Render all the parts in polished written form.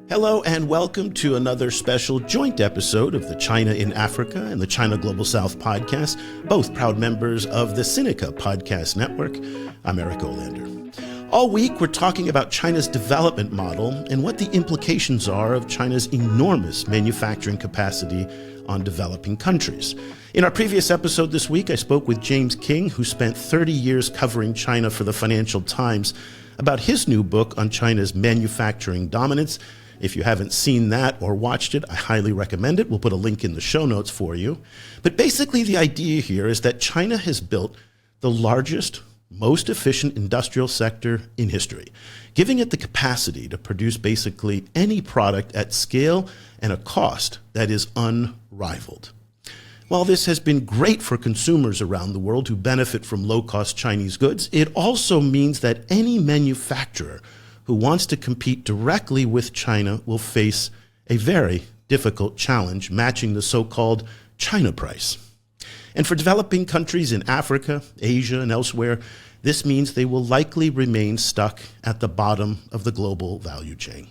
Hello and welcome to another special joint episode of the China in Africa and the China Global South podcast, both proud members of the Sinica podcast network. I'm Eric Olander. All week, we're talking about China's development model and what the implications are of China's enormous manufacturing capacity on developing countries. In our previous episode this week, I spoke with James King, who spent 30 years covering China for the Financial Times, about his new book on China's manufacturing dominance. If you haven't seen that or watched it, I highly recommend it. We'll put a link in the show notes for you. But basically, the idea here is that China has built the largest, most efficient industrial sector in history, giving it the capacity to produce basically any product at scale and a cost that is unrivaled. While this has been great for consumers around the world who benefit from low-cost Chinese goods, it also means that any manufacturer who wants to compete directly with China will face a very difficult challenge matching the so-called China price. And for developing countries in Africa, Asia, and elsewhere, this means they will likely remain stuck at the bottom of the global value chain.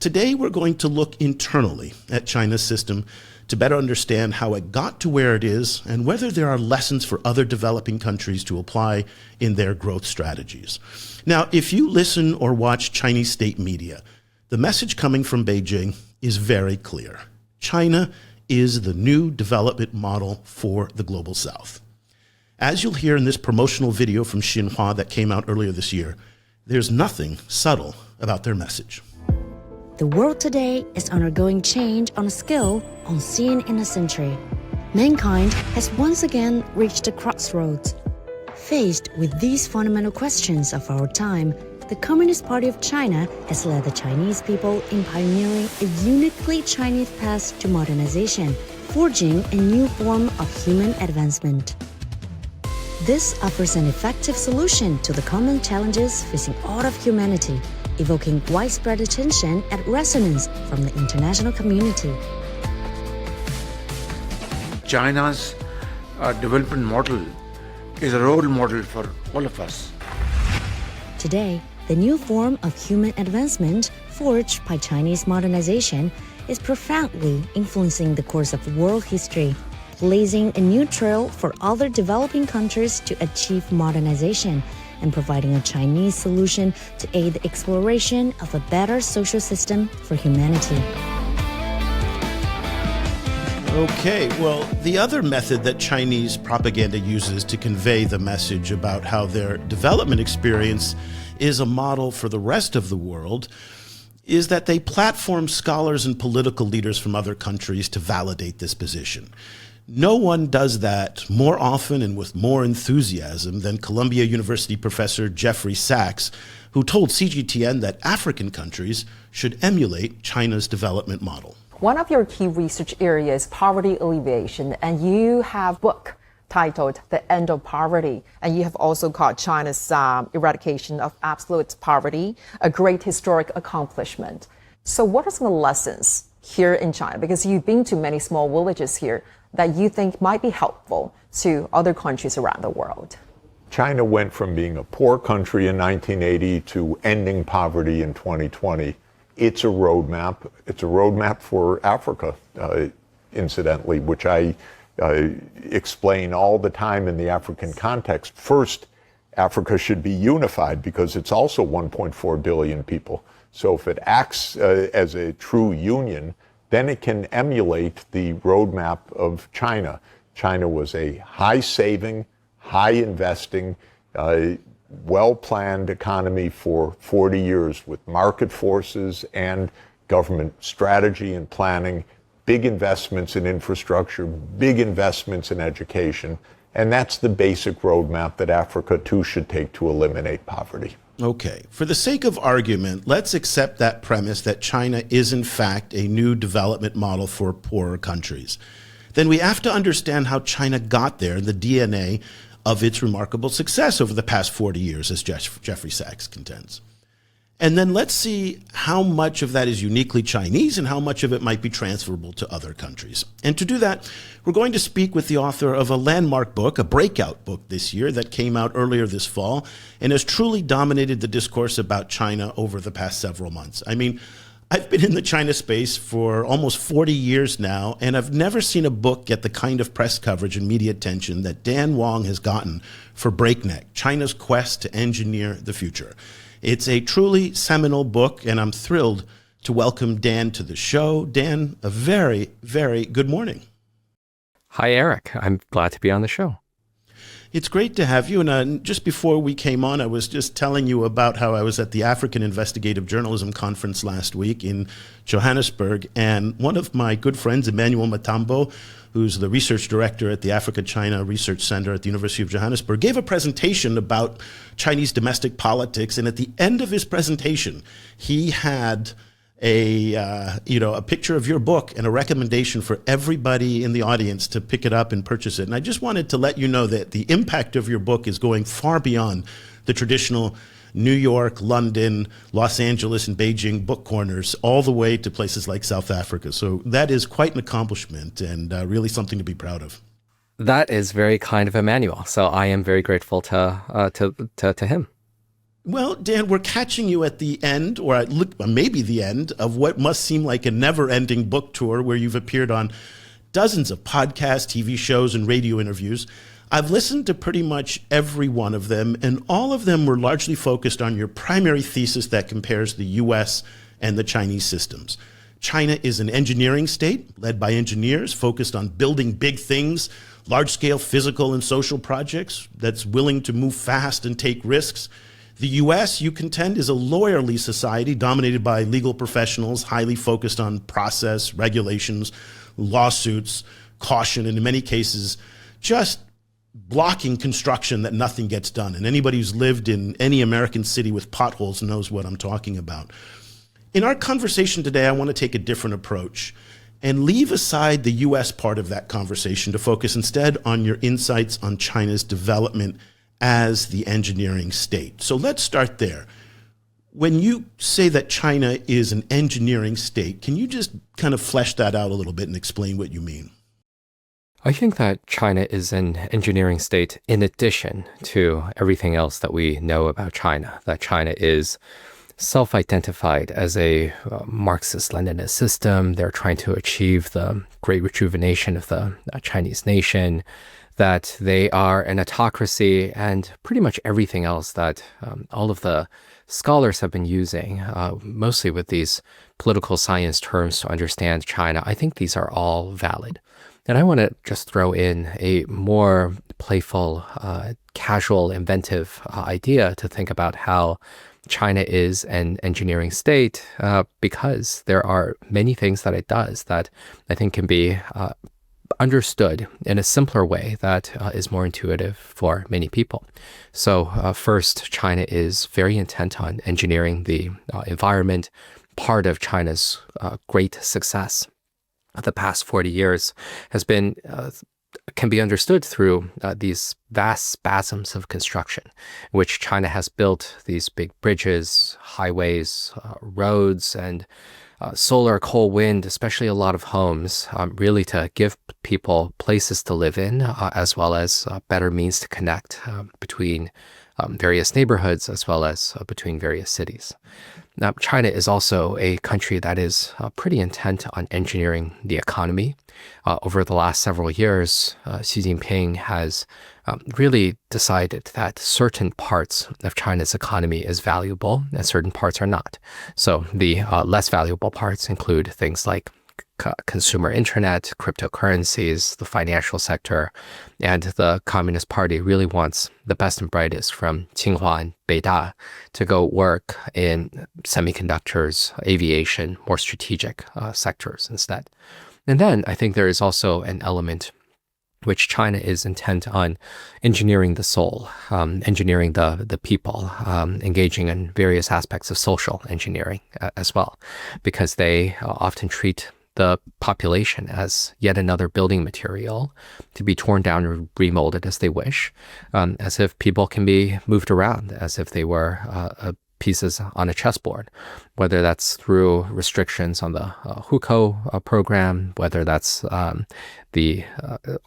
Today, we're going to look internally at China's system to better understand how it got to where it is and whether there are lessons for other developing countries to apply in their growth strategies. Now, if you listen or watch Chinese state media, the message coming from Beijing is very clear. China is the new development model for the Global South. As you'll hear in this promotional video from Xinhua that came out earlier this year, there's nothing subtle about their message. The world today is undergoing change on a scale unseen in a century. Mankind has once again reached a crossroads. Faced with these fundamental questions of our time, the Communist Party of China has led the Chinese people in pioneering a uniquely Chinese path to modernization, forging a new form of human advancement. This offers an effective solution to the common challenges facing all of humanity, evoking widespread attention and resonance from the international community. China's development model is a role model for all of us. Today, the new form of human advancement forged by Chinese modernization is profoundly influencing the course of world history, blazing a new trail for other developing countries to achieve modernization and providing a Chinese solution to aid the exploration of a better social system for humanity. Okay, well, the other method that Chinese propaganda uses to convey the message about how their development experience is a model for the rest of the world is that they platform scholars and political leaders from other countries to validate this position. No one does that more often and with more enthusiasm than Columbia University professor Jeffrey Sachs, who told CGTN that African countries should emulate China's development model. One of your key research areas is poverty alleviation, and you have a book titled The End of Poverty, and you have also called China's eradication of absolute poverty a great historic accomplishment. So what are some of the lessons here in China, because you've been to many small villages here, that you think might be helpful to other countries around the world? China went from being a poor country in 1980 to ending poverty in 2020. It's a roadmap. It's a roadmap for Africa, incidentally, which I explain all the time in the African context. First, Africa should be unified because it's also 1.4 billion people. So if it acts as a true union, then it can emulate the roadmap of China. China was a high-saving, high-investing, well-planned economy for 40 years with market forces and government strategy and planning, big investments in infrastructure, big investments in education, and that's the basic roadmap that Africa, too, should take to eliminate poverty. Okay, for the sake of argument, let's accept that premise that China is in fact a new development model for poorer countries. Then we have to understand how China got there and the DNA of its remarkable success over the past 40 years, as Jeffrey Sachs contends. And then let's see how much of that is uniquely Chinese and how much of it might be transferable to other countries. And to do that, we're going to speak with the author of a landmark book, a breakout book this year that came out earlier this fall and has truly dominated the discourse about China over the past several months. I mean, I've been in the China space for almost 40 years now, and I've never seen a book get the kind of press coverage and media attention that Dan Wang has gotten for Breakneck, China's Quest to Engineer the Future. It's a truly seminal book, and I'm thrilled to welcome Dan to the show. Dan, a very, very good morning. Hi, Eric. I'm glad to be on the show. It's great to have you. And just before we came on, I was just telling you about how I was at the African Investigative Journalism Conference last week in Johannesburg. And one of my good friends, Emmanuel Matambo, who's the research director at the Africa-China Research Center at the University of Johannesburg, gave a presentation about Chinese domestic politics. And at the end of his presentation, he had a picture of your book and a recommendation for everybody in the audience to pick it up and purchase it. And I just wanted to let you know that the impact of your book is going far beyond the traditional New York, London, Los Angeles, and Beijing book corners, all the way to places like South Africa. So that is quite an accomplishment and really something to be proud of. That is very kind of Emmanuel. So I am very grateful to him. Well, Dan, we're catching you at the end, or maybe the end, of what must seem like a never-ending book tour where you've appeared on dozens of podcasts, TV shows, and radio interviews. I've listened to pretty much every one of them, and all of them were largely focused on your primary thesis that compares the U.S. and the Chinese systems. China is an engineering state led by engineers focused on building big things, large-scale physical and social projects that's willing to move fast and take risks. The U.S., you contend, is a lawyerly society dominated by legal professionals, highly focused on process, regulations, lawsuits, caution, and in many cases, just blocking construction that nothing gets done. And anybody who's lived in any American city with potholes knows what I'm talking about. In our conversation today, I want to take a different approach and leave aside the U.S. part of that conversation to focus instead on your insights on China's development as the engineering state. So let's start there. When you say that China is an engineering state, can you just kind of flesh that out a little bit and explain what you mean? I think that China is an engineering state in addition to everything else that we know about China, that China is self-identified as a Marxist-Leninist system. They're trying to achieve the great rejuvenation of the Chinese nation, that they are an autocracy, and pretty much everything else that all of the scholars have been using, mostly with these political science terms to understand China. I think these are all valid. And I want to just throw in a more playful, casual, inventive idea to think about how China is an engineering state, because there are many things that it does that I think can be understood in a simpler way that is more intuitive for many people. So first, China is very intent on engineering the environment. Part of China's great success of the past 40 years has been can be understood through these vast spasms of construction, in which China has built these big bridges, highways, roads, and solar, coal, wind, especially a lot of homes, really to give people places to live in, as well as better means to connect between various neighborhoods, as well as between various cities. Now, China is also a country that is pretty intent on engineering the economy. Over the last several years, Xi Jinping has really decided that certain parts of China's economy is valuable and certain parts are not. So the less valuable parts include things like consumer internet, cryptocurrencies, the financial sector, and the Communist Party really wants the best and brightest from Tsinghua and Beida to go work in semiconductors, aviation, more strategic sectors instead. And then I think there is also an element which China is intent on engineering the soul, engineering the people, engaging in various aspects of social engineering as well, because they often treat the population as yet another building material to be torn down or remolded as they wish, as if people can be moved around, as if they were pieces on a chessboard, whether that's through restrictions on the hukou program, whether that's the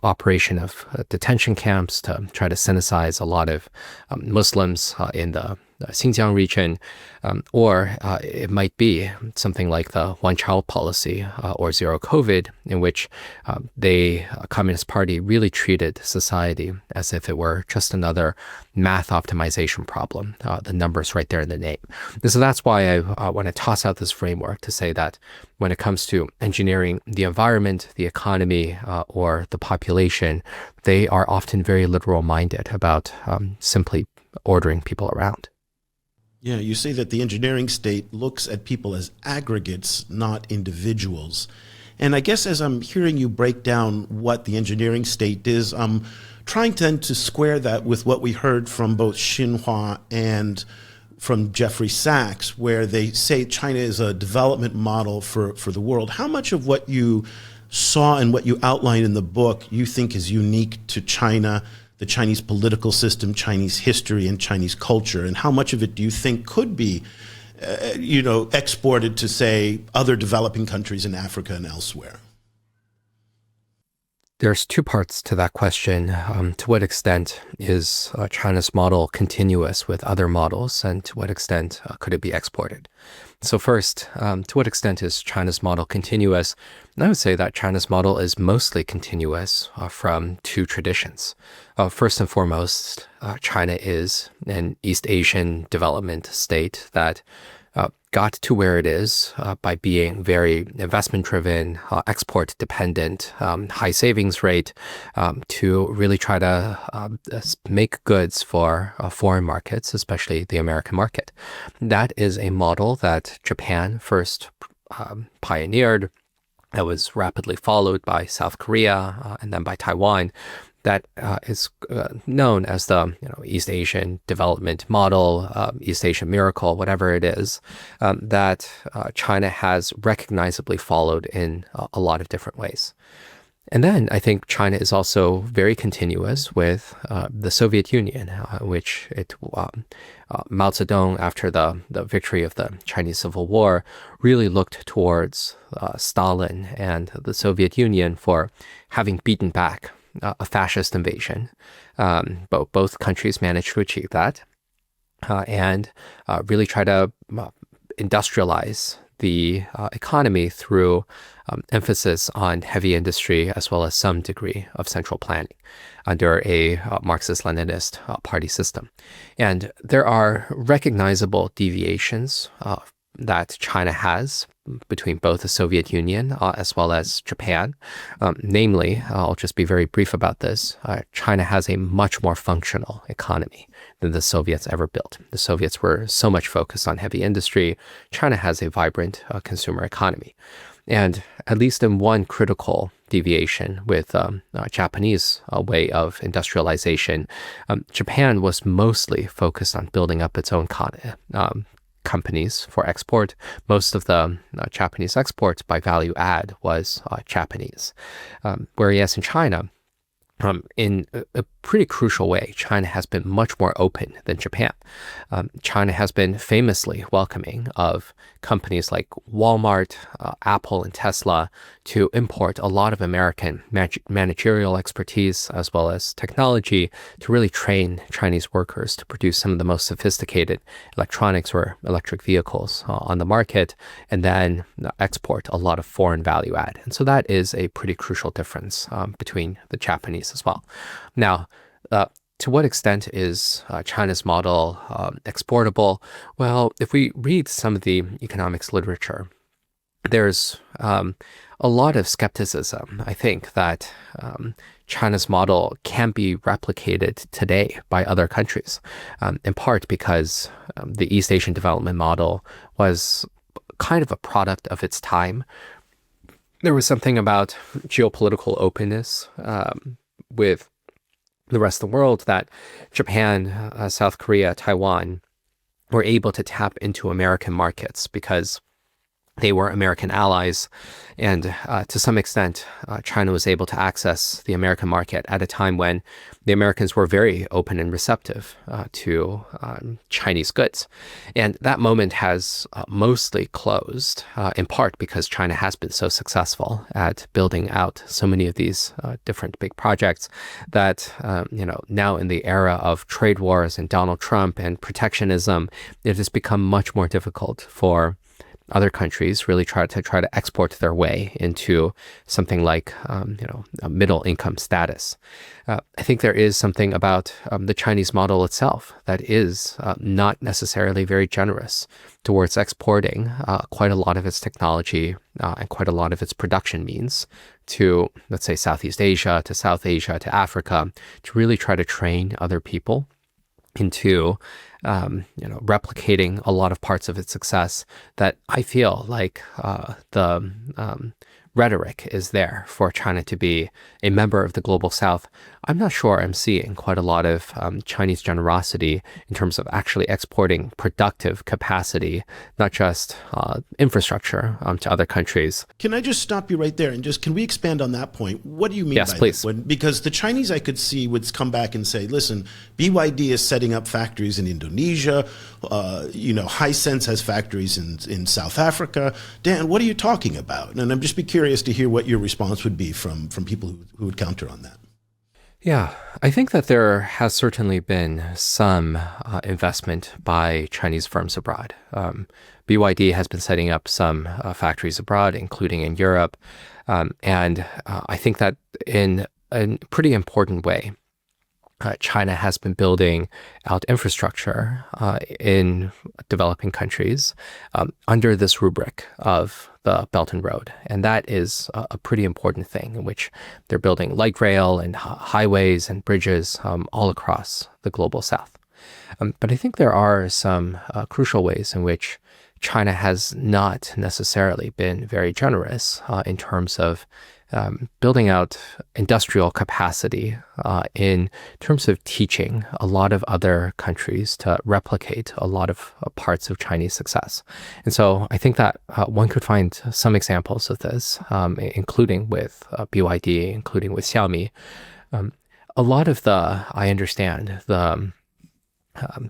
operation of detention camps to try to synthesize a lot of Muslims in the Xinjiang region, or it might be something like the one-child policy or zero COVID, in which the Communist Party really treated society as if it were just another math optimization problem. The numbers right there in the name. And so that's why I want to toss out this framework to say that when it comes to engineering the environment, the economy, or the population, they are often very literal-minded about simply ordering people around. Yeah, you say that the engineering state looks at people as aggregates, not individuals. And I guess as I'm hearing you break down what the engineering state is, I'm trying then to square that with what we heard from both Xinhua and from Jeffrey Sachs, where they say China is a development model for the world. How much of what you saw and what you outline in the book you think is unique to China, the Chinese political system, Chinese history, and Chinese culture? And how much of it do you think could be, exported to, say, other developing countries in Africa and elsewhere? There's two parts to that question. To what extent is China's model continuous with other models, and to what extent could it be exported? So first, to what extent is China's model continuous? And I would say that China's model is mostly continuous from two traditions. First and foremost, China is an East Asian development state that got to where it is by being very investment-driven, export-dependent, high savings rate, to really try to make goods for foreign markets, especially the American market. That is a model that Japan first pioneered, that was rapidly followed by South Korea and then by Taiwan. That is known as the East Asian development model, East Asian miracle, whatever it is, that China has recognizably followed in a lot of different ways. And then I think China is also very continuous with the Soviet Union, which Mao Zedong, after the victory of the Chinese Civil War, really looked towards Stalin and the Soviet Union for having beaten back a fascist invasion. Both countries managed to achieve that and really try to industrialize the economy through emphasis on heavy industry as well as some degree of central planning under a Marxist-Leninist party system. And there are recognizable deviations that China has between both the Soviet Union as well as Japan. Namely, I'll just be very brief about this, China has a much more functional economy than the Soviets ever built. The Soviets were so much focused on heavy industry. China has a vibrant consumer economy. And at least in one critical deviation with Japanese way of industrialization, Japan was mostly focused on building up its own companies for export. Most of the Japanese exports by value add was Japanese. Whereas in China, in a pretty crucial way, China has been much more open than Japan. China has been famously welcoming of companies like Walmart, Apple, and Tesla to import a lot of American managerial expertise as well as technology to really train Chinese workers to produce some of the most sophisticated electronics or electric vehicles on the market, and then export a lot of foreign value add. And so that is a pretty crucial difference between the Japanese as well. Now, to what extent is China's model exportable? Well, if we read some of the economics literature, there's a lot of skepticism, I think, that China's model can be replicated today by other countries, in part because the East Asian development model was kind of a product of its time. There was something about geopolitical openness with the rest of the world that Japan, South Korea, Taiwan were able to tap into American markets because They were American allies, and to some extent, China was able to access the American market at a time when the Americans were very open and receptive to Chinese goods. And that moment has mostly closed, in part because China has been so successful at building out so many of these different big projects that, now in the era of trade wars and Donald Trump and protectionism, it has become much more difficult for other countries really try to export their way into something like, a middle income status. I think there is something about the Chinese model itself that is not necessarily very generous towards exporting quite a lot of its technology and quite a lot of its production means to, let's say, Southeast Asia, to South Asia, to Africa, to really try to train other people into replicating a lot of parts of its success that I feel like the rhetoric is there for China to be a member of the global South. I'm not sure I'm seeing quite a lot of Chinese generosity in terms of actually exporting productive capacity, not just infrastructure to other countries. Can I just stop you right there and can we expand on that point? What do you mean Yes, by please. that? Because the Chinese, I could see, would come back and say, listen, BYD is setting up factories in Indonesia, Hisense has factories in South Africa. Dan, what are you talking about? And I'm just be curious to hear what your response would be from people who would counter on that. Yeah, I think that there has certainly been some investment by Chinese firms abroad. BYD has been setting up some factories abroad, including in Europe. And I think that in a pretty important way, China has been building out infrastructure in developing countries under this rubric of the Belt and Road. And that is a pretty important thing in which they're building light rail and highways and bridges all across the global South. But I think there are some crucial ways in which China has not necessarily been very generous in terms of building out industrial capacity in terms of teaching a lot of other countries to replicate a lot of parts of Chinese success. And so I think that one could find some examples of this, including with BYD, including with Xiaomi. A lot of I understand, the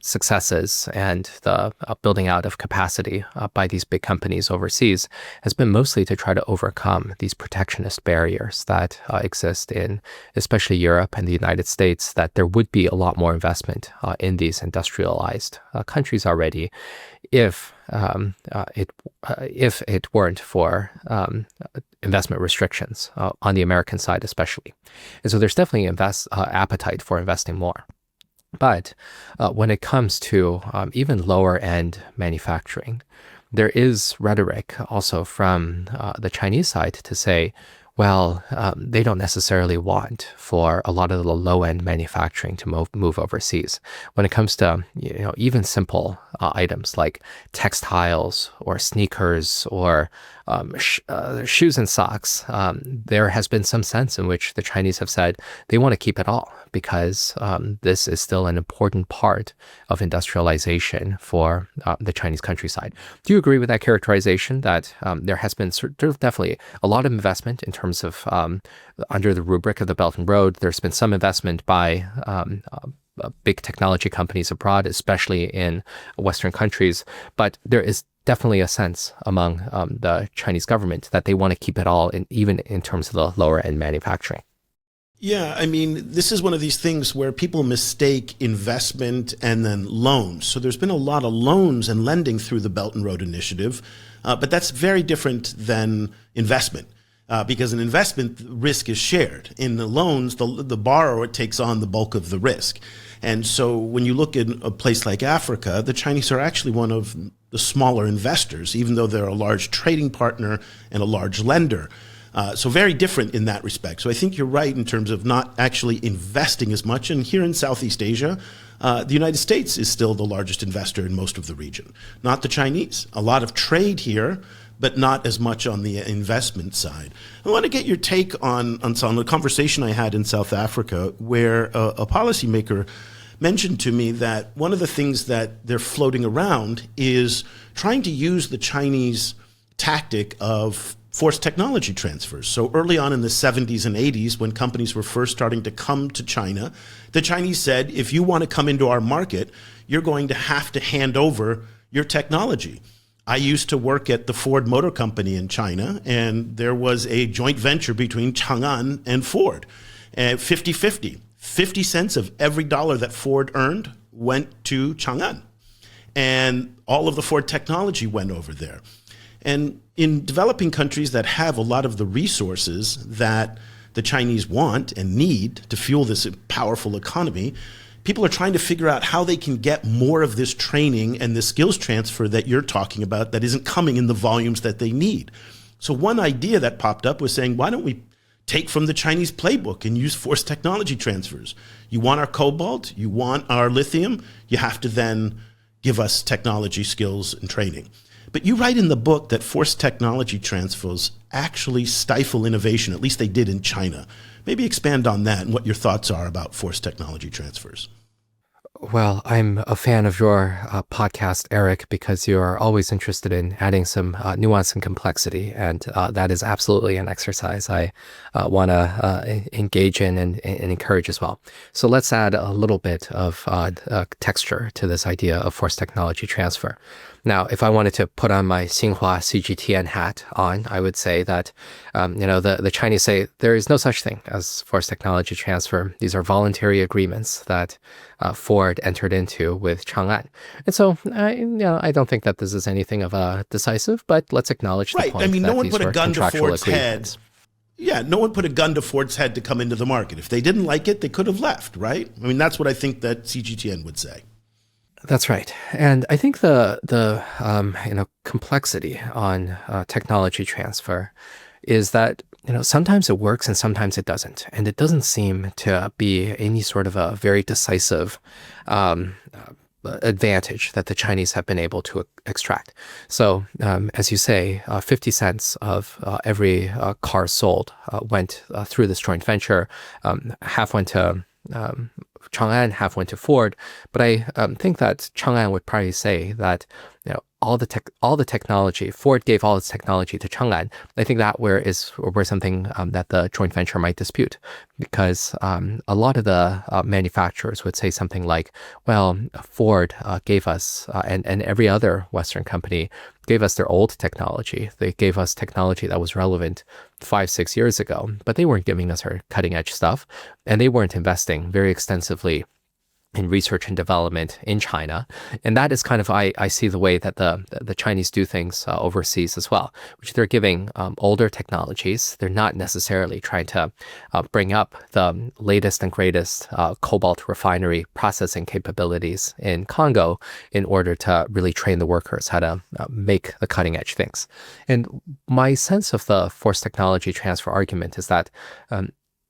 successes and the building out of capacity by these big companies overseas has been mostly to try to overcome these protectionist barriers that exist in especially Europe and the United States, that there would be a lot more investment in these industrialized countries already if it weren't for investment restrictions on the American side especially. And so there's definitely appetite for investing more. But when it comes to even lower end manufacturing, there is rhetoric also from the Chinese side to say, well, they don't necessarily want for a lot of the low end manufacturing to move overseas. When it comes to even simple items like textiles or sneakers or shoes and socks, there has been some sense in which the Chinese have said they want to keep it all because this is still an important part of industrialization for the Chinese countryside. Do you agree with that characterization that there has been definitely a lot of investment in terms of under the rubric of the Belt and Road? There's been some investment by big technology companies abroad, especially in Western countries, but there is definitely a sense among the Chinese government that they want to keep it all, even in terms of the lower end manufacturing. Yeah, I mean, this is one of these things where people mistake investment and then loans. So there's been a lot of loans and lending through the Belt and Road Initiative, but that's very different than investment. Because in investment, risk is shared. In the loans, the borrower takes on the bulk of the risk. And so when you look at a place like Africa, the Chinese are actually one of the smaller investors, even though they're a large trading partner and a large lender. So very different in that respect. So I think you're right in terms of not actually investing as much. And here in Southeast Asia, the United States is still the largest investor in most of the region, not the Chinese. A lot of trade here, but not as much on the investment side. I want to get your take on the conversation I had in South Africa, where a policymaker mentioned to me that one of the things that they're floating around is trying to use the Chinese tactic of forced technology transfers. So early on in the 70s and 80s, when companies were first starting to come to China, the Chinese said, if you want to come into our market, you're going to have to hand over your technology. I used to work at the Ford Motor Company in China, and there was a joint venture between Chang'an and Ford, 50-50. 50 cents of every dollar that Ford earned went to Chang'an, and all of the Ford technology went over there. And in developing countries that have a lot of the resources that the Chinese want and need to fuel this powerful economy, people are trying to figure out how they can get more of this training and the skills transfer that you're talking about that isn't coming in the volumes that they need. So one idea that popped up was saying, why don't we take from the Chinese playbook and use forced technology transfers? You want our cobalt, you want our lithium, you have to then give us technology, skills, and training. But you write in the book that forced technology transfers actually stifle innovation, at least they did in China. Maybe expand on that and what your thoughts are about forced technology transfers. Well, I'm a fan of your podcast, Eric, because you're always interested in adding some nuance and complexity, and that is absolutely an exercise I want to engage in and encourage as well. So let's add a little bit of texture to this idea of forced technology transfer. Now, if I wanted to put on my Xinhua CGTN hat on, I would say that, the Chinese say there is no such thing as forced technology transfer. These are voluntary agreements that Ford entered into with Chang'an. And so, I don't think that this is anything of a decisive, but let's acknowledge the point that no one these put a were gun to contractual Ford's agreements. head. Yeah, no one put a gun to Ford's head to come into the market. If they didn't like it, they could have left, right? I mean, that's what I think that CGTN would say. That's right. And I think the complexity on technology transfer is that, sometimes it works and sometimes it doesn't. And it doesn't seem to be any sort of a very decisive advantage that the Chinese have been able to extract. So, as you say, 50 cents of every car sold went through this joint venture. Half went to Chang'an, half went to Ford. But I think that Chang'an would probably say that all the technology, Ford gave all its technology to Chang'an. I think that where something that the joint venture might dispute, because a lot of the manufacturers would say something like, well, Ford gave us, and every other Western company gave us their old technology. They gave us technology that was relevant 5-6 years ago, but they weren't giving us our cutting edge stuff, and they weren't investing very extensively in research and development in China. And that is kind of, I see the way that the Chinese do things overseas as well, which they're giving older technologies. They're not necessarily trying to bring up the latest and greatest cobalt refinery processing capabilities in Congo in order to really train the workers how to make the cutting edge things. And my sense of the forced technology transfer argument is that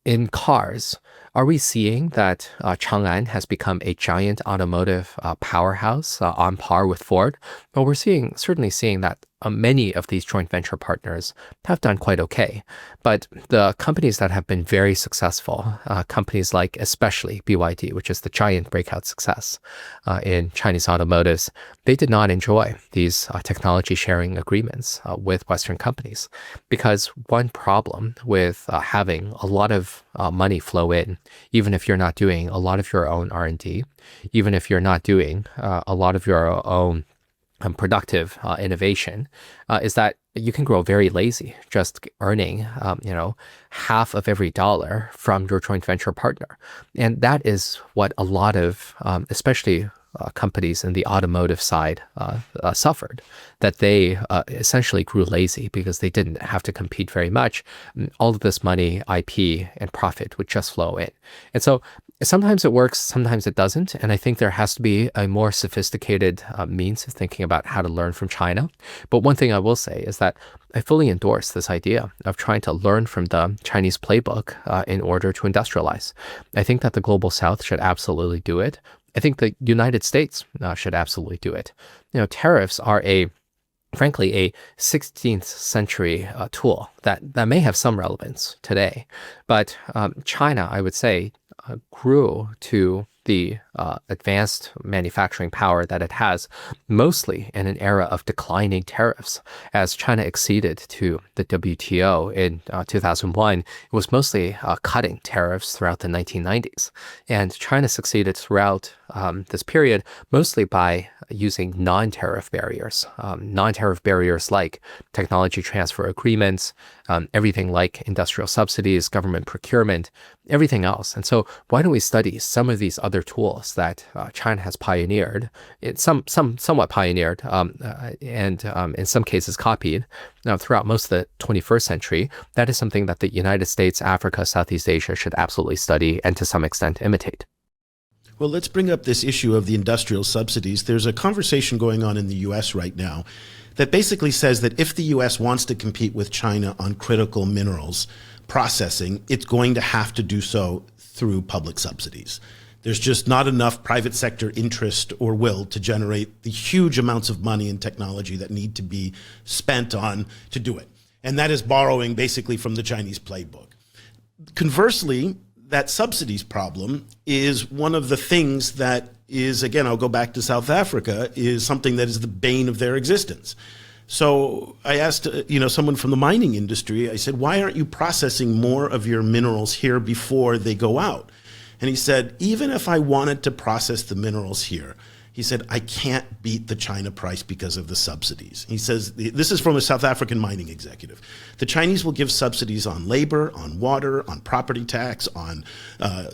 in cars, are we seeing that Chang'an has become a giant automotive powerhouse on par with Ford? Well, we're certainly seeing that many of these joint venture partners have done quite okay. But the companies that have been very successful, companies like especially BYD, which is the giant breakout success in Chinese automotives, they did not enjoy these technology sharing agreements with Western companies. Because one problem with having a lot of money flow in, even if you're not doing a lot of your own R&D, even if you're not doing a lot of your own productive innovation, is that you can grow very lazy, just earning, half of every dollar from your joint venture partner. And that is what a lot of, especially companies in the automotive side suffered, that they essentially grew lazy because they didn't have to compete very much. All of this money, IP, and profit would just flow in. And so sometimes it works, sometimes it doesn't. And I think there has to be a more sophisticated means of thinking about how to learn from China. But one thing I will say is that I fully endorse this idea of trying to learn from the Chinese playbook in order to industrialize. I think that the Global South should absolutely do it. I think the United States should absolutely do it. Tariffs are frankly, a 16th century tool that may have some relevance today. But China, I would say, grew to the advanced manufacturing power that it has, mostly in an era of declining tariffs. As China acceded to the WTO in 2001, it was mostly cutting tariffs throughout the 1990s. And China succeeded throughout this period mostly by using non-tariff barriers. Non-tariff barriers like technology transfer agreements, everything like industrial subsidies, government procurement, everything else. And so why don't we study some of these other tools that China has pioneered, somewhat pioneered, and in some cases copied throughout most of the 21st century. That is something that the United States, Africa, Southeast Asia should absolutely study and to some extent imitate. Well, let's bring up this issue of the industrial subsidies. There's a conversation going on in the U.S. right now that basically says that if the U.S. wants to compete with China on critical minerals processing, it's going to have to do so through public subsidies. There's just not enough private sector interest or will to generate the huge amounts of money and technology that need to be spent on to do it. And that is borrowing basically from the Chinese playbook. Conversely, that subsidies problem is one of the things that is, again, I'll go back to South Africa, is something that is the bane of their existence. So I asked, someone from the mining industry, I said, why aren't you processing more of your minerals here before they go out? And he said, even if I wanted to process the minerals here, he said, I can't beat the China price because of the subsidies. He says, this is from a South African mining executive. The Chinese will give subsidies on labor, on water, on property tax, on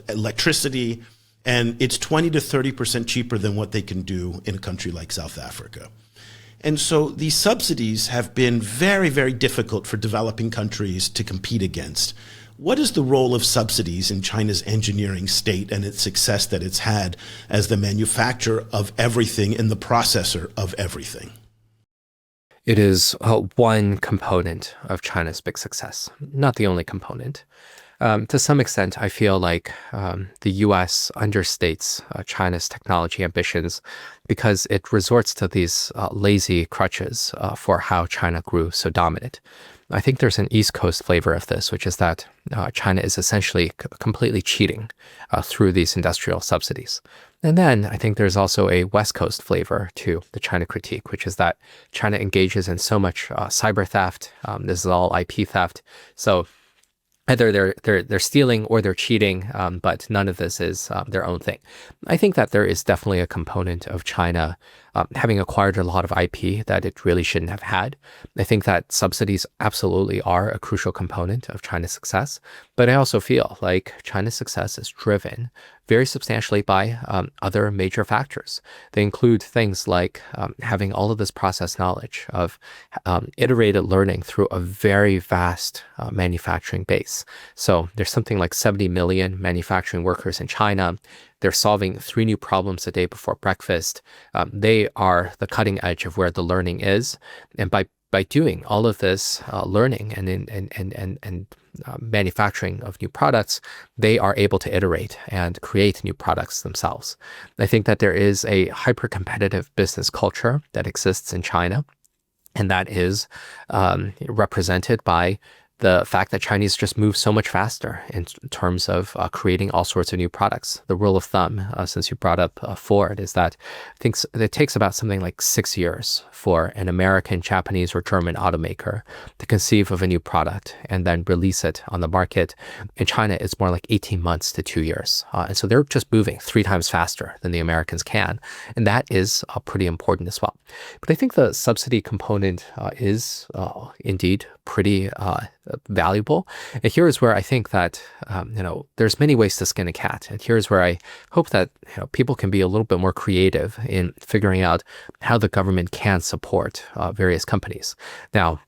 electricity, and it's 20 to 30% cheaper than what they can do in a country like South Africa. And so these subsidies have been very, very difficult for developing countries to compete against. What is the role of subsidies in China's engineering state and its success that it's had as the manufacturer of everything and the processor of everything? It is one component of China's big success, not the only component. To some extent, I feel like the U.S. understates China's technology ambitions because it resorts to these lazy crutches for how China grew so dominant. I think there's an East Coast flavor of this, which is that China is essentially completely cheating through these industrial subsidies. And then I think there's also a West Coast flavor to the China critique, which is that China engages in so much cyber theft. This is all IP theft. So either they're stealing or they're cheating, but none of this is their own thing. I think that there is definitely a component of China having acquired a lot of IP that it really shouldn't have had. I think that subsidies absolutely are a crucial component of China's success, but I also feel like China's success is driven very substantially by other major factors. They include things like having all of this process knowledge of iterated learning through a very vast manufacturing base. So there's something like 70 million manufacturing workers in China. They're solving 3 new problems a day before breakfast. They are the cutting edge of where the learning is. And by doing all of this learning and manufacturing of new products, they are able to iterate and create new products themselves. I think that there is a hyper-competitive business culture that exists in China, and that is represented by the fact that Chinese just move so much faster in terms of creating all sorts of new products. The rule of thumb, since you brought up Ford, is that I think it takes about something like 6 years for an American, Japanese, or German automaker to conceive of a new product and then release it on the market. In China, it's more like 18 months to 2 years. And so they're just moving 3 times faster than the Americans can. And that is pretty important as well. But I think the subsidy component is indeed pretty valuable. And here is where I think that, there's many ways to skin a cat. And here's where I hope that people can be a little bit more creative in figuring out how the government can support various companies. Now,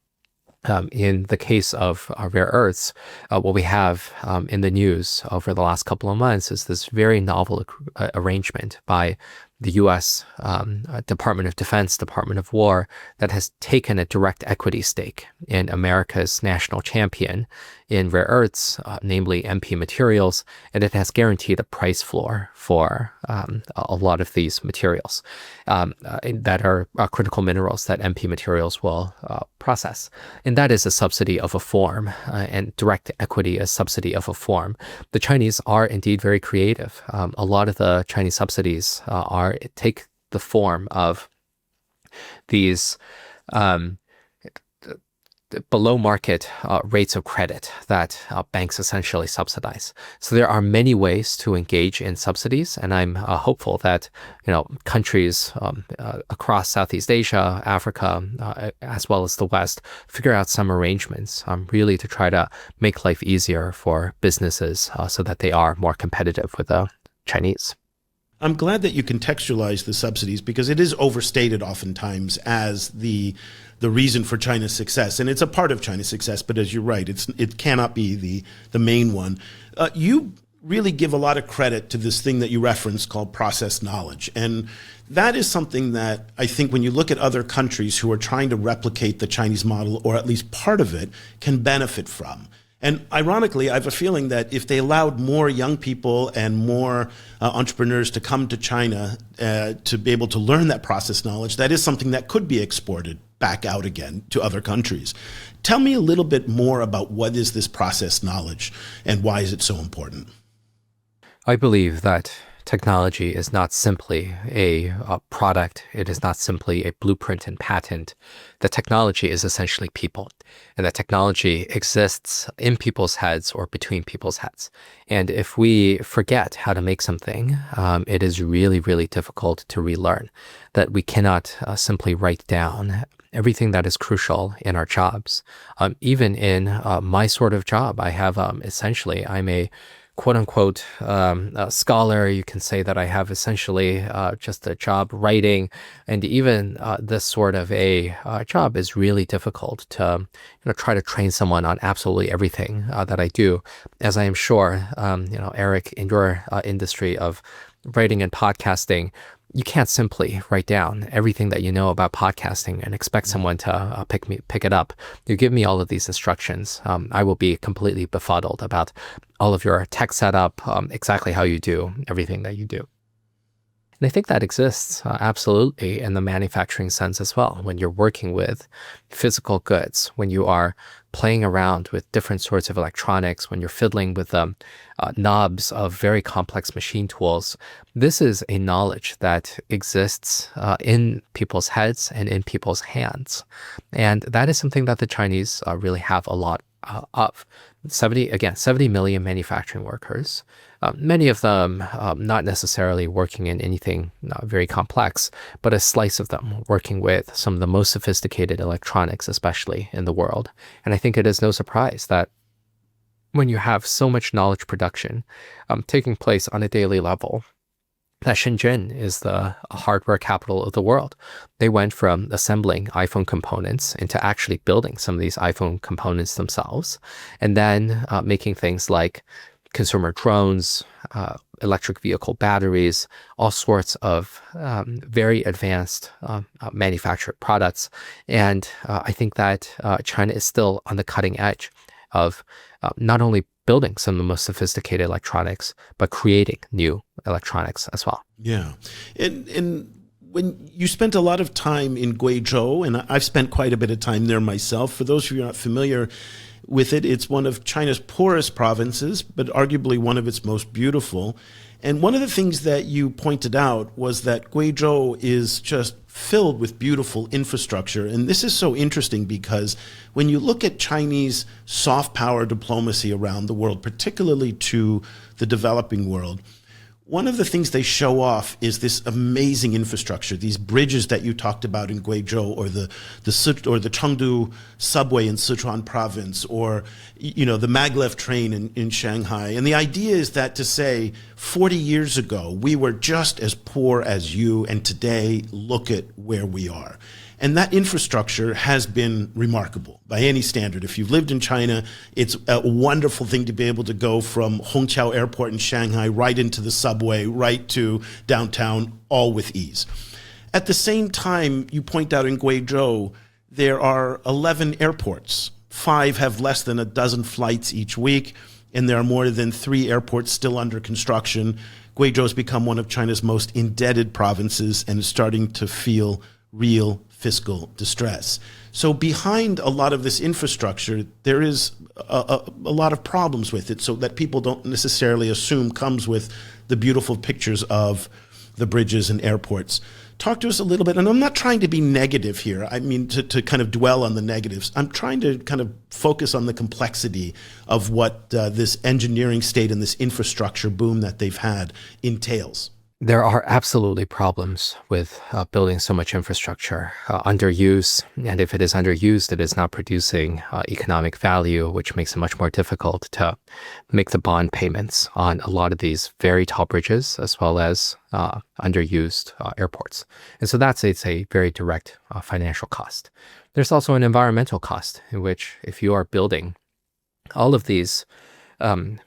in the case of rare earths, what we have in the news over the last couple of months is this very novel arrangement by the U.S. Department of Defense, Department of War, that has taken a direct equity stake in America's national champion in rare earths, namely MP materials, and it has guaranteed a price floor for a lot of these materials that are critical minerals that MP materials will process. And that is a subsidy of a form, and direct equity is subsidy of a form. The Chinese are indeed very creative. A lot of the Chinese subsidies take the form of these below market rates of credit that banks essentially subsidize. So there are many ways to engage in subsidies, and I'm hopeful that countries across Southeast Asia, Africa, as well as the West, figure out some arrangements really to try to make life easier for businesses so that they are more competitive with the Chinese. I'm glad that you contextualize the subsidies, because it is overstated oftentimes as the reason for China's success. And it's a part of China's success, but as you're right, it cannot be the main one. You really give a lot of credit to this thing that you referenced called process knowledge. And that is something that I think when you look at other countries who are trying to replicate the Chinese model, or at least part of it, can benefit from. And ironically, I have a feeling that if they allowed more young people and more entrepreneurs to come to China to be able to learn that process knowledge, that is something that could be exported back out again to other countries. Tell me a little bit more about what is this process knowledge and why is it so important? I believe that technology is not simply a product. It is not simply a blueprint and patent. The technology is essentially people, and that technology exists in people's heads or between people's heads. And if we forget how to make something, it is really, really difficult to relearn. That we cannot simply write down everything that is crucial in our jobs. Even in my sort of job, I have essentially, I'm a quote-unquote scholar. You can say that I have essentially just a job writing, and even this sort of a job is really difficult to try to train someone on absolutely everything that I do. As I am sure, Eric, in your industry of writing and podcasting, you can't simply write down everything that you know about podcasting and expect someone to pick it up. You give me all of these instructions, I will be completely befuddled about all of your tech setup, exactly how you do everything that you do. And I think that exists absolutely in the manufacturing sense as well. When you're working with physical goods, when you are playing around with different sorts of electronics, when you're fiddling with knobs of very complex machine tools, this is a knowledge that exists in people's heads and in people's hands. And that is something that the Chinese really have a lot of. 70 million manufacturing workers, many of them not necessarily working in anything very complex, but a slice of them working with some of the most sophisticated electronics, especially in the world. And I think it is no surprise that when you have so much knowledge production taking place on a daily level, that Shenzhen is the hardware capital of the world. They went from assembling iPhone components into actually building some of these iPhone components themselves, and then making things like consumer drones, electric vehicle batteries, all sorts of very advanced manufactured products. And I think that China is still on the cutting edge of not only building some of the most sophisticated electronics, but creating new electronics as well. Yeah. And when you spent a lot of time in Guizhou, and I've spent quite a bit of time there myself, for those of you who are not familiar with it, it's one of China's poorest provinces, but arguably one of its most beautiful. And one of the things that you pointed out was that Guizhou is just filled with beautiful infrastructure. And this is so interesting because when you look at Chinese soft power diplomacy around the world, particularly to the developing world, one of the things they show off is this amazing infrastructure, these bridges that you talked about in Guizhou, or the Chengdu subway in Sichuan province, or the maglev train in Shanghai. And the idea is that to say, 40 years ago, we were just as poor as you, and today, look at where we are. And that infrastructure has been remarkable by any standard. If you've lived in China, it's a wonderful thing to be able to go from Hongqiao Airport in Shanghai right into the subway, right to downtown, all with ease. At the same time, you point out in Guizhou, there are 11 airports. 5 have less than a dozen flights each week, and there are more than 3 airports still under construction. Guizhou has become one of China's most indebted provinces and is starting to feel real fiscal distress. So behind a lot of this infrastructure, there is a lot of problems with it, so that people don't necessarily assume comes with the beautiful pictures of the bridges and airports. Talk to us a little bit, and I'm not trying to be negative here. I mean, to kind of dwell on the negatives. I'm trying to kind of focus on the complexity of what this engineering state and this infrastructure boom that they've had entails. There are absolutely problems with building so much infrastructure. Underuse, and if it is underused, it is not producing economic value, which makes it much more difficult to make the bond payments on a lot of these very tall bridges, as well as underused airports. And so it's a very direct financial cost. There's also an environmental cost, in which if you are building all of these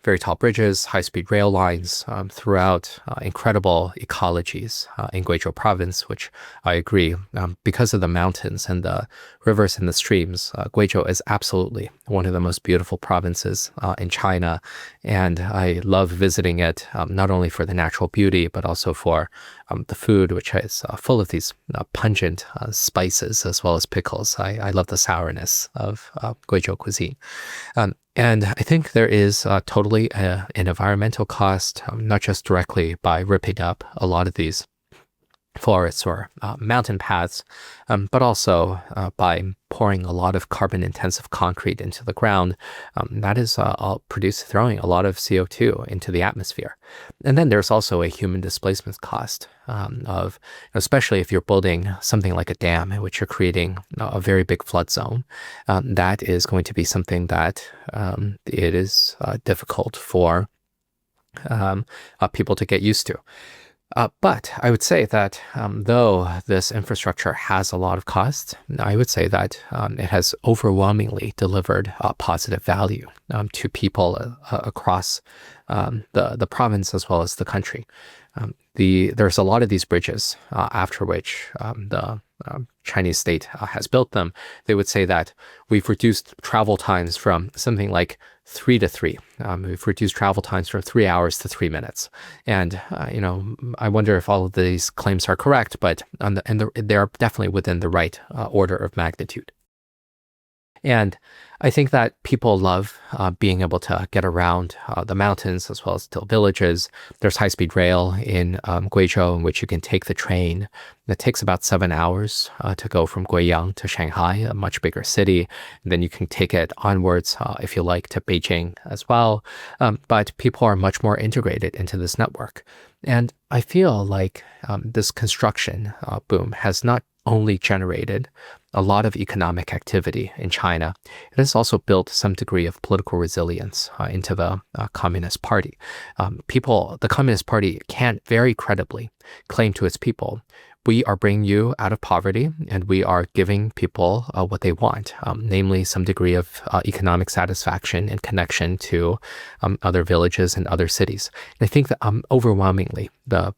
very tall bridges, high-speed rail lines throughout incredible ecologies in Guizhou province, which I agree, because of the mountains and the rivers and the streams, Guizhou is absolutely one of the most beautiful provinces in China. And I love visiting it, not only for the natural beauty, but also for the food, which is full of these pungent spices as well as pickles. I love the sourness of Guizhou cuisine. And I think there is totally an environmental cost, not just directly by ripping up a lot of these forests or mountain paths, but also by pouring a lot of carbon-intensive concrete into the ground. That is throwing a lot of CO2 into the atmosphere. And then there's also a human displacement cost of, especially if you're building something like a dam in which you're creating a very big flood zone, that is going to be something that it is difficult for people to get used to. But I would say that though this infrastructure has a lot of costs, I would say that it has overwhelmingly delivered positive value to people across the province as well as the country. There's a lot of these bridges after which the Chinese state has built them. They would say that we've reduced travel times from something like 3 to 3. We've reduced travel times from 3 hours to 3 minutes. And, I wonder if all of these claims are correct, but they're definitely within the right order of magnitude. And I think that people love being able to get around the mountains as well as to villages. There's high-speed rail in Guizhou in which you can take the train. It takes about 7 hours to go from Guiyang to Shanghai, a much bigger city. And then you can take it onwards, if you like, to Beijing as well. But people are much more integrated into this network. And I feel like this construction boom has not only generated a lot of economic activity in China, it has also built some degree of political resilience into the Communist Party. The Communist Party can very credibly claim to its people, we are bringing you out of poverty and we are giving people what they want, namely some degree of economic satisfaction and connection to other villages and other cities. And I think that overwhelmingly the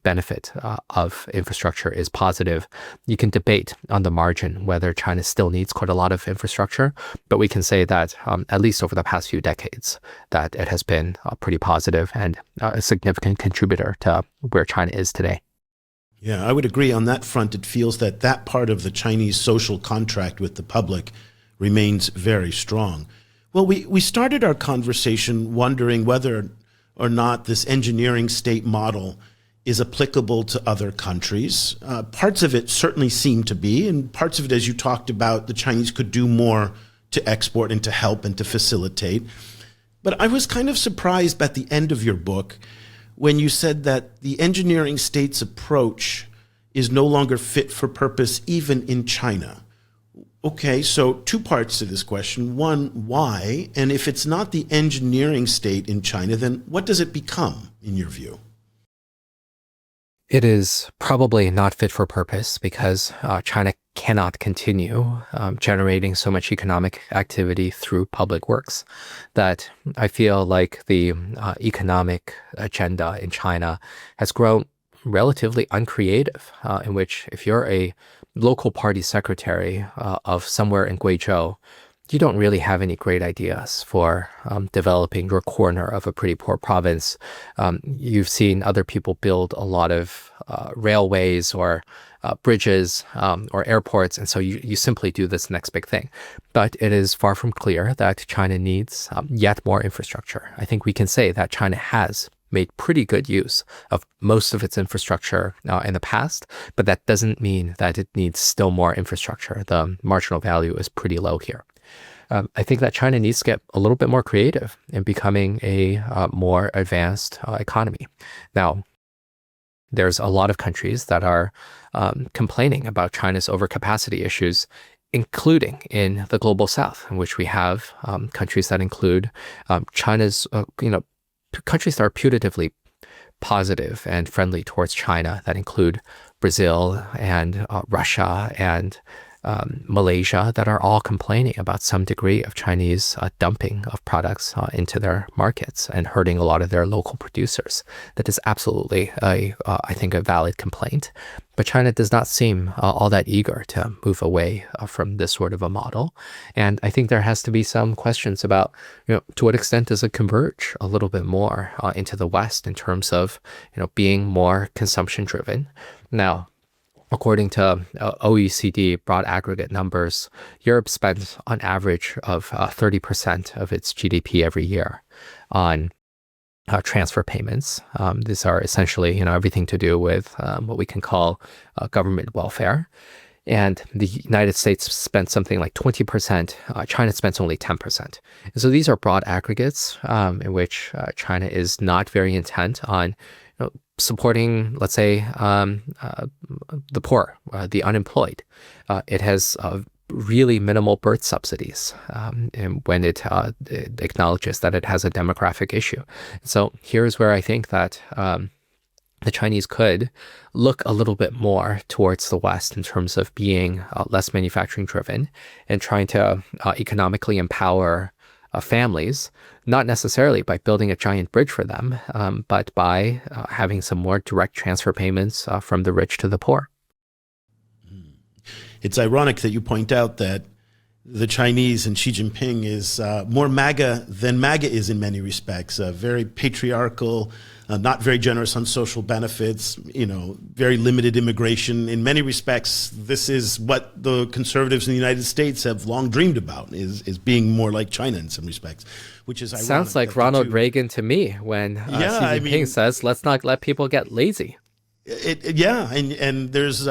benefit of infrastructure is positive. You can debate on the margin whether China still needs quite a lot of infrastructure, but we can say that at least over the past few decades, that it has been pretty positive and a significant contributor to where China is today. Yeah, I would agree on that front. It feels that that part of the Chinese social contract with the public remains very strong. Well, we started our conversation wondering whether or not this engineering state model is applicable to other countries. Parts of it certainly seem to be, and parts of it, as you talked about, the Chinese could do more to export and to help and to facilitate. But I was kind of surprised at the end of your book when you said that the engineering state's approach is no longer fit for purpose even in China. Okay, so two parts to this question. One, why? And if it's not the engineering state in China, then what does it become, in your view? It is probably not fit for purpose because China cannot continue generating so much economic activity through public works that I feel like the economic agenda in China has grown relatively uncreative, in which if you're a local party secretary of somewhere in Guizhou, you don't really have any great ideas for developing your corner of a pretty poor province. You've seen other people build a lot of railways or bridges or airports, and so you simply do this next big thing. But it is far from clear that China needs yet more infrastructure. I think we can say that China has made pretty good use of most of its infrastructure in the past, but that doesn't mean that it needs still more infrastructure. The marginal value is pretty low here. I think that China needs to get a little bit more creative in becoming a more advanced economy. Now, there's a lot of countries that are complaining about China's overcapacity issues, including in the global south, in which we have countries that include China's, countries that are putatively positive and friendly towards China, that include Brazil and Russia and Malaysia, that are all complaining about some degree of Chinese dumping of products into their markets and hurting a lot of their local producers. That is absolutely, I think, a valid complaint. But China does not seem all that eager to move away from this sort of a model. And I think there has to be some questions about, to what extent does it converge a little bit more into the West in terms of, being more consumption driven. Now, according to OECD broad aggregate numbers, Europe spends on average of 30% of its GDP every year on transfer payments. These are essentially, everything to do with what we can call government welfare. And the United States spent something like 20%. China spends only 10%. And so these are broad aggregates in which China is not very intent on supporting, let's say, the poor, the unemployed. It has really minimal birth subsidies and when it acknowledges that it has a demographic issue. So here's where I think that the Chinese could look a little bit more towards the West in terms of being less manufacturing driven and trying to economically empower families, not necessarily by building a giant bridge for them, but by having some more direct transfer payments from the rich to the poor. It's ironic that you point out that the Chinese and Xi Jinping is more MAGA than MAGA is in many respects, very patriarchal, not very generous on social benefits, very limited immigration. In many respects, this is what the conservatives in the United States have long dreamed about, is being more like China in some respects, which is ironic. Sounds like Ronald Reagan to me when Xi Jinping says, let's not let people get lazy. And there's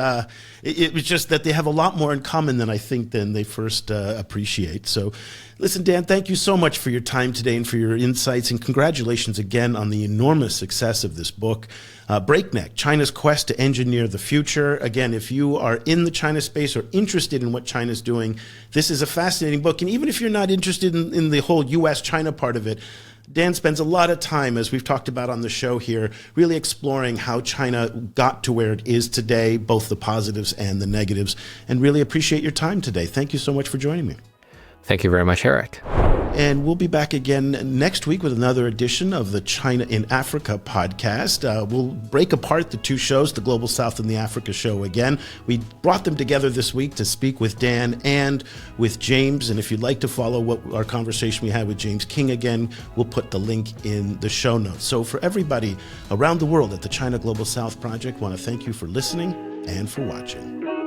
it was just that they have a lot more in common than they first appreciate. So listen, Dan, thank you so much for your time today and for your insights, and congratulations again on the enormous success of this book, Breakneck, China's Quest to Engineer the Future. Again, if you are in the China space or interested in what China's doing, this is a fascinating book. And even if you're not interested in the whole U.S.-China part of it, Dan spends a lot of time, as we've talked about on the show here, really exploring how China got to where it is today, both the positives and the negatives, and really appreciate your time today. Thank you so much for joining me. Thank you very much, Eric. And we'll be back again next week with another edition of the China in Africa podcast. We'll break apart the two shows, the Global South and the Africa show again. We brought them together this week to speak with Dan and with James. And if you'd like to follow what our conversation we had with James King again, we'll put the link in the show notes. So for everybody around the world at the China Global South Project, I want to thank you for listening and for watching.